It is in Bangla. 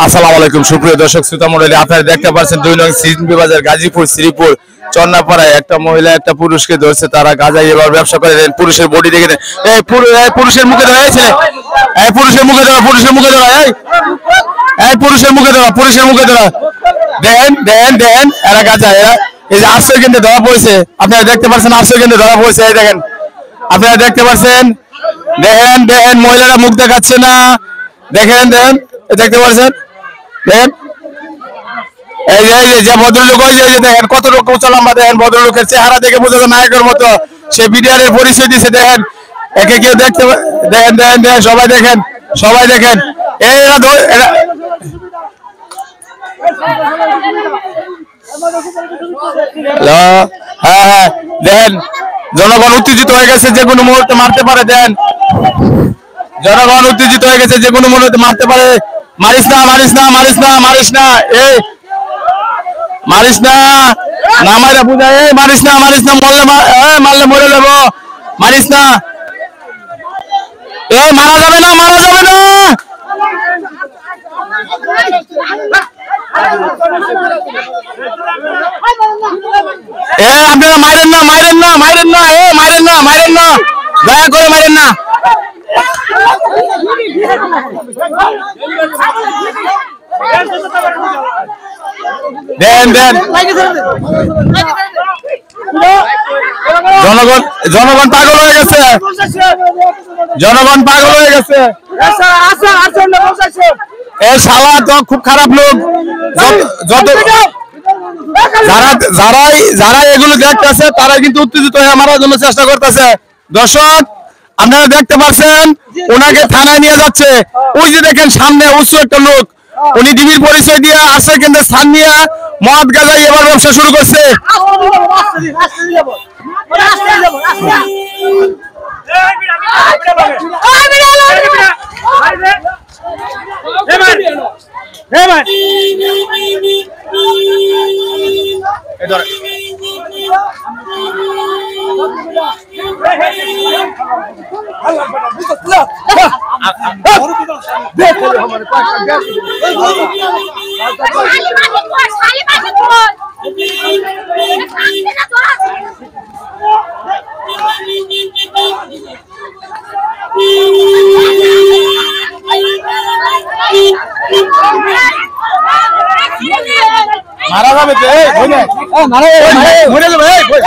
আসসালামু আলাইকুম সুপ্রিয় দর্শক শ্রোতা মণ্ডলী, আপনারা দেখতে পাচ্ছেন 2 নং সিজনবি বাজার গাজীপুর শ্রীপুর চন্নাপাড়ায় একটা মহিলা একটা পুরুষকে ধরছে। তারা গাঁজা এবার ব্যবসা করে। পুরুষের বডি দেখে এই পুরুষের মুখে ধরা হয়েছে, এই পুরুষের মুখে ধরা, পুরুষের মুখে ধরা, এই পুরুষের মুখে ধরা, পুরুষের মুখে ধরা। দেখেন দেখেন দেখেন এরা গাঁজা, এরা এই যে আশ্রয় কেন্দ্রে ধরা পড়েছে। আপনারা দেখতে পাচ্ছেন আশ্রয় কেন্দ্রে ধরা পড়েছে। এই দেখেন, আপনারা দেখতে পাচ্ছেন, দেখেন দেখেন মহিলারা মুখ দেখাচ্ছে না। দেখেন দেখেন দেখতে পাচ্ছেন, দেখেন এই যে ভদ্রলোক, ওই যে দেখেন কত লোক উঁচা লম্বা। দেখেন ভদ্রলোকের চেহারা দেখে বোঝা যায় নায়কের মতো। সে বিডিআরের পরিচয় দিচ্ছে। দেখেন একে কেউ দেখতে, দেখেন দেখেন দেখেন সবাই দেখেন, সবাই দেখেন। এরা হ্যাঁ হ্যাঁ দেখেন জনগণ উত্তেজিত হয়ে গেছে, যে কোনো মুহূর্তে মারতে পারে। দেন জনগণ উত্তেজিত হয়ে গেছে, যে কোনো মুহূর্তে মারতে পারে। মারিস না, মারিস না, মারিস না, মারিস না, এই মারিস না, না মারা বুঝায়, এই মারিস না, মারিস না, মরলে মারলে মরে যাবো, মারিস না, এই মারা যাবে না, মারা যাবে না। আপনারা মারেন না, মারেন না, মারেন না, মারেন না, মারেন না, দয়া করে মারেন না। দেন দেন জনগণ, জনগণ পাগল হয়ে গেছে, জনগণ পাগল হয়ে গেছে। এই শালা তো খুব খারাপ লোক। যত যারা এগুলো দেখতেছে তারা কিন্তু উত্তেজিত হয়ে মারার জন্য চেষ্টা করতেছে। দর্শক আপনারা দেখতে পাচ্ছেন ওনাকে থানায় নিয়ে যাচ্ছে। ওই যে দেখেন সামনে উঁচু একটা লোক, উনি ডিবির পরিচয় দিয়ে আশ্রয় কেন্দ্রের স্থান নিয়ে মদ গাঁজা এবার ব্যবসা শুরু করছে। মারা যাবে তো, এই ভয় নাই, মারা মরে যাবে, এই ভয়